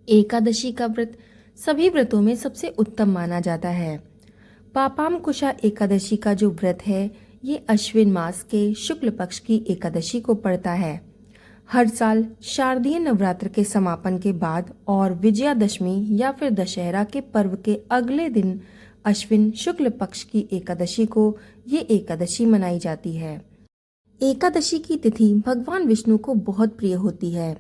एकादशी का व्रत सभी व्रतों में सबसे उत्तम माना जाता है। पापामकुशा एकादशी का जो व्रत है, ये अश्विन मास के शुक्ल पक्ष की एकादशी को पड़ता है। हर साल शारदीय नवरात्र के समापन के बाद और विजयादशमी या फिर दशहरा के पर्व के अगले दिन अश्विन शुक्ल पक्ष की एकादशी को ये एकादशी मनाई जाती है। एकादशी की तिथि भगवान विष्णु को बहुत प्रिय होती है।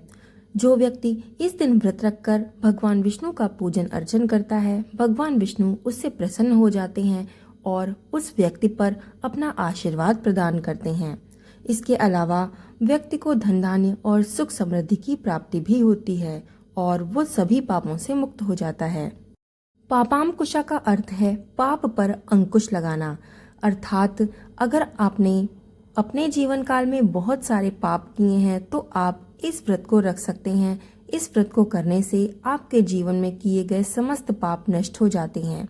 जो व्यक्ति इस दिन व्रत रखकर भगवान विष्णु का पूजन अर्चन करता है, भगवान विष्णु उससे प्रसन्न हो जाते हैं और उस व्यक्ति पर अपना आशीर्वाद प्रदान करते हैं। इसके अलावा व्यक्ति को धन धान्य और सुख समृद्धि की प्राप्ति भी होती है और वो सभी पापों से मुक्त हो जाता है। पापांकुशा का अर्थ है पाप पर अंकुश लगाना, अर्थात अगर आपने अपने जीवन काल में बहुत सारे पाप किए हैं तो आप इस व्रत को रख सकते हैं। इस व्रत को करने से आपके जीवन में किए गए समस्त पाप नष्ट हो जाते हैं।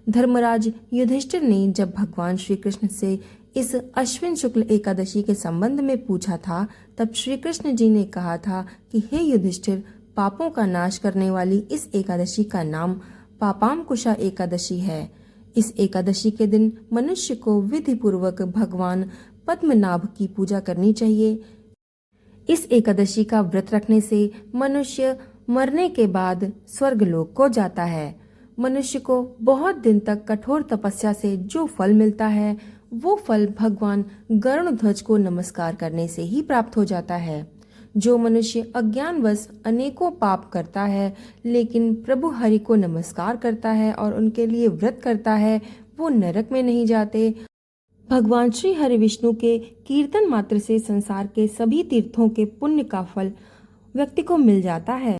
धर्मराज युधिष्ठिर ने जब भगवान श्री कृष्ण से इस अश्विन शुक्ल एकादशी के संबंध में पूछा था, तब श्री कृष्ण जी ने कहा था कि हे युधिष्ठिर, पापों का नाश करने वाली इस एकादशी का नाम पापांकुशा एकादशी है। इस एकादशी के दिन मनुष्य को विधि पूर्वक भगवान पद्मनाभ की पूजा करनी चाहिए। इस एकादशी का व्रत रखने से मनुष्य मरने के बाद स्वर्गलोक को जाता है। मनुष्य को बहुत दिन तक कठोर तपस्या से जो फल मिलता है, वो फल भगवान गरुड़ध्वज को नमस्कार करने से ही प्राप्त हो जाता है। जो मनुष्य अज्ञानवश अनेकों पाप करता है लेकिन प्रभु हरि को नमस्कार करता है और उनके लिए व्रत करता है, वो नरक में नहीं जाते। भगवान श्री हरि विष्णु के कीर्तन मात्र से संसार के सभी तीर्थों के पुण्य का फल व्यक्ति को मिल जाता है।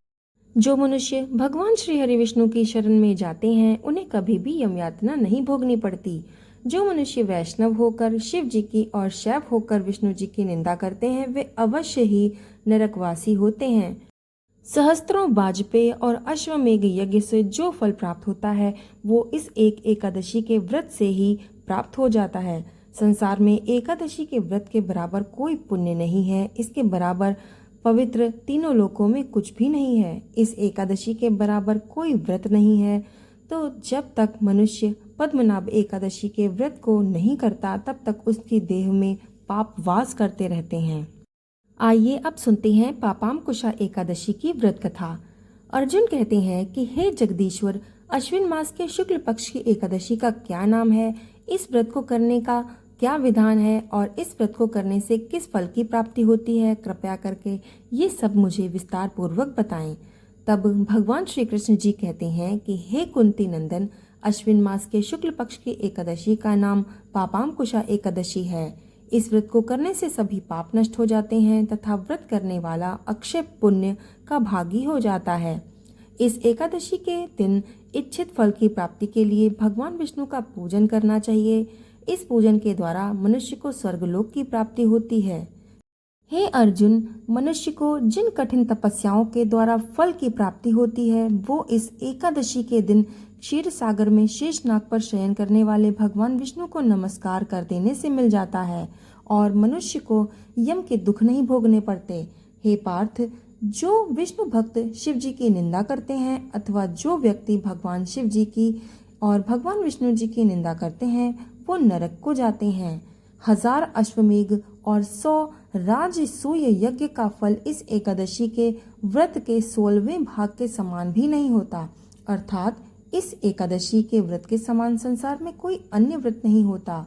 जो मनुष्य भगवान श्री हरि विष्णु की शरण में जाते हैं, उन्हें कभी भी यम यातना नहीं भोगनी पड़ती। जो मनुष्य वैष्णव होकर शिव जी की और शैव होकर विष्णु जी की निंदा करते हैं, वे अवश्य ही नरकवासी होते हैं। सहस्त्रों वाजपेय और अश्वमेघ यज्ञ से जो फल प्राप्त होता है, वो इस एक एकादशी के व्रत से ही प्राप्त हो जाता है। संसार में एकादशी के व्रत के बराबर कोई पुण्य नहीं है। इसके बराबर पवित्र तीनों लोकों में कुछ भी नहीं है। इस एकादशी के बराबर कोई व्रत नहीं है। तो जब तक मनुष्य पद्मनाभ एकादशी के व्रत को नहीं करता, तब तक उसकी देह में पाप वास करते रहते हैं। आइए अब सुनते हैं पापांकुशा एकादशी की व्रत कथा। अर्जुन कहते हैं कि हे जगदीश्वर, अश्विन मास के शुक्ल पक्ष की एकादशी का क्या नाम है, इस व्रत को करने का क्या विधान है और इस व्रत को करने से किस फल की प्राप्ति होती है, कृपया करके ये सब मुझे विस्तार पूर्वक बताएं। तब भगवान श्री कृष्ण जी कहते हैं कि हे कुंती नंदन, अश्विन मास के शुक्ल पक्ष की एकादशी का नाम पापांकुशा एकादशी है। इस व्रत को करने से सभी पाप नष्ट हो जाते हैं तथा व्रत करने वाला अक्षय पुण्य का भागी हो जाता है। इस एकादशी के दिन इच्छित फल की प्राप्ति के लिए भगवान विष्णु का पूजन करना चाहिए। इस पूजन के द्वारा मनुष्य को स्वर्गलोक की प्राप्ति होती है। हे अर्जुन, मनुष्य को जिन कठिन तपस्याओं के द्वारा फल की प्राप्ति होती है, वो इस एकादशी के दिन क्षीर सागर में शेषनाग पर शयन करने वाले भगवान विष्णु को नमस्कार कर देने से मिल जाता है और मनुष्य को यम के दुख नहीं भोगने पड़ते। हे पार्थ, जो विष्णु भक्त शिव जी की निंदा करते हैं अथवा जो व्यक्ति भगवान शिव जी की और भगवान विष्णु जी की निंदा करते हैं, वो नरक को जाते हैं। 1000 अश्वमेघ और 100 राजसूय यज्ञ का फल इस एकादशी के व्रत के 16वें भाग के समान भी नहीं होता। अर्थात इस एकादशी के व्रत के समान संसार में कोई अन्य व्रत नहीं होता।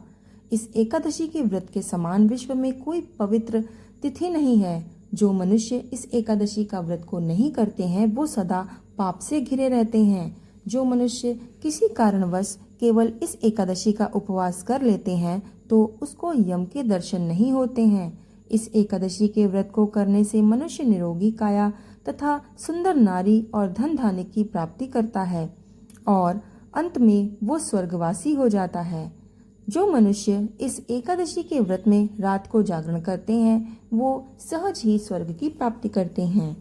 इस एकादशी के व्रत के समान विश्व में कोई पवित्र तिथि नहीं है। जो मनुष्य इस एकादशी का व्रत को नहीं करते हैं, वो सदा पाप से घिरे रहते हैं। जो मनुष्य किसी कारणवश केवल इस एकादशी का उपवास कर लेते हैं, तो उसको यम के दर्शन नहीं होते हैं। इस एकादशी के व्रत को करने से मनुष्य निरोगी काया तथा सुंदर नारी और धन धान्य की प्राप्ति करता है और अंत में वो स्वर्गवासी हो जाता है। जो मनुष्य इस एकादशी के व्रत में रात को जागरण करते हैं, वो सहज ही स्वर्ग की प्राप्ति करते हैं।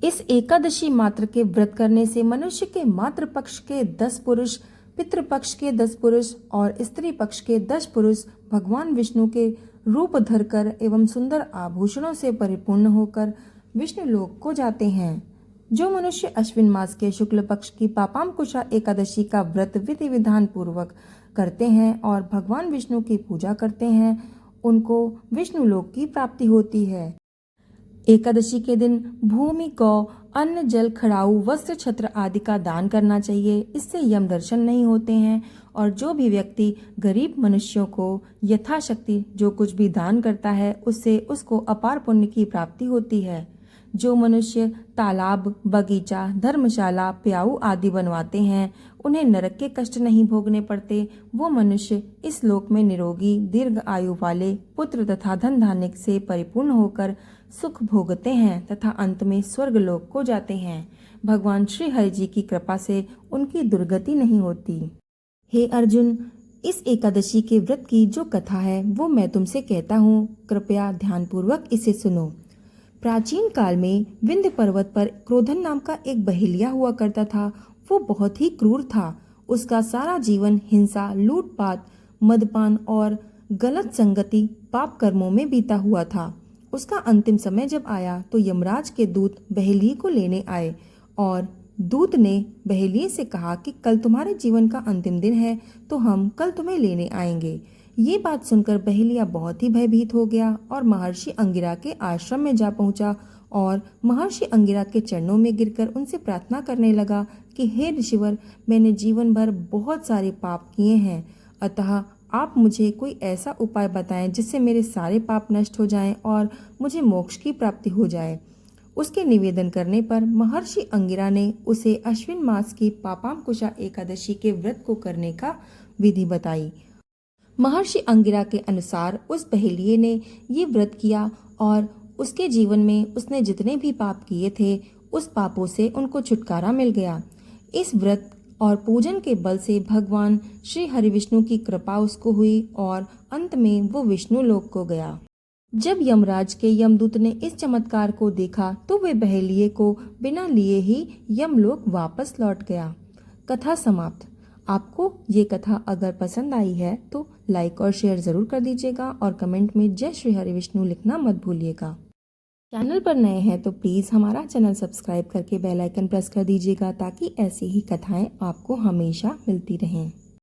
इस एकादशी मात्र के व्रत करने से मनुष्य के मातृ पक्ष के 10 पुरुष, पितृ पक्ष के 10 पुरुष और स्त्री पक्ष के 10 पुरुष भगवान विष्णु के रूप धरकर एवं सुंदर आभूषणों से परिपूर्ण होकर विष्णु लोक को जाते हैं। जो मनुष्य अश्विन मास के शुक्ल पक्ष की पापांकुशा एकादशी का व्रत विधि विधान पूर्वक करते हैं और भगवान विष्णु की पूजा करते हैं, उनको विष्णु लोक की प्राप्ति होती है। एकादशी के दिन भूमि, गौ, अन्न, जल, खड़ाऊ, वस्त्र, छत्र आदि का दान करना चाहिए। इससे यम दर्शन नहीं होते हैं और जो भी व्यक्ति गरीब मनुष्यों को यथाशक्ति जो कुछ भी दान करता है उससे उसको अपार पुण्य की प्राप्ति होती है। जो मनुष्य तालाब, बगीचा, धर्मशाला, प्याऊ आदि बनवाते हैं उन्हें नरक के कष्ट नहीं भोगने पड़ते। वो मनुष्य इस लोक में निरोगी, दीर्घ आयु वाले, पुत्र तथा धन धान्य से परिपूर्ण होकर सुख भोगते हैं तथा अंत में स्वर्ग लोक को जाते हैं। भगवान श्री हरि जी की कृपा से उनकी दुर्गति नहीं होती। हे अर्जुन, इस एकादशी के व्रत की जो कथा है वो मैं तुमसे कहता हूँ, कृपया ध्यानपूर्वक इसे सुनो। प्राचीन काल में विंध्य पर्वत पर क्रोधन नाम का एक बहेलिया हुआ करता था। वो बहुत ही क्रूर था। उसका सारा जीवन हिंसा, लूटपाट, मदपान और गलत संगति, पाप कर्मों में बीता हुआ था। उसका अंतिम समय जब आया तो यमराज के दूत बहेलिये को लेने आए और दूत ने बहेलिये से कहा कि कल तुम्हारे जीवन का अंतिम दिन है तो हम कल तुम्हें लेने आएंगे। ये बात सुनकर बहेलिया बहुत ही भयभीत हो गया और महर्षि अंगिरा के आश्रम में जा पहुंचा और महर्षि अंगिरा के चरणों में गिरकर उनसे प्रार्थना करने लगा कि हे ऋषिवर, मैंने जीवन भर बहुत सारे पाप किए हैं, अतः आप मुझे कोई ऐसा उपाय बताएं जिससे मेरे सारे पाप नष्ट हो जाएं और मुझे मोक्ष की प्राप्ति हो जाए। उसके निवेदन करने पर महर्षि अंगिरा ने उसे अश्विन मास की पापांकुशा एकादशी के व्रत को करने का विधि बताई। महर्षि अंगिरा के अनुसार उस बहेलिये ने ये व्रत किया और उसके जीवन में उसने जितने भी पाप किए थे उस पापों से उनको छुटकारा मिल गया। इस व्रत और पूजन के बल से भगवान श्री हरि विष्णु की कृपा उसको हुई और अंत में वो विष्णु लोक को गया। जब यमराज के यमदूत ने इस चमत्कार को देखा तो वे बहेलिये को बिना लिए ही यमलोक वापस लौट गया। कथा समाप्त। आपको ये कथा अगर पसंद आई है तो लाइक और शेयर जरूर कर दीजिएगा और कमेंट में जय श्री हरि विष्णु लिखना मत भूलिएगा। चैनल पर नए हैं तो प्लीज़ हमारा चैनल सब्सक्राइब करके बेल आइकन प्रेस कर दीजिएगा ताकि ऐसी ही कथाएं आपको हमेशा मिलती रहें।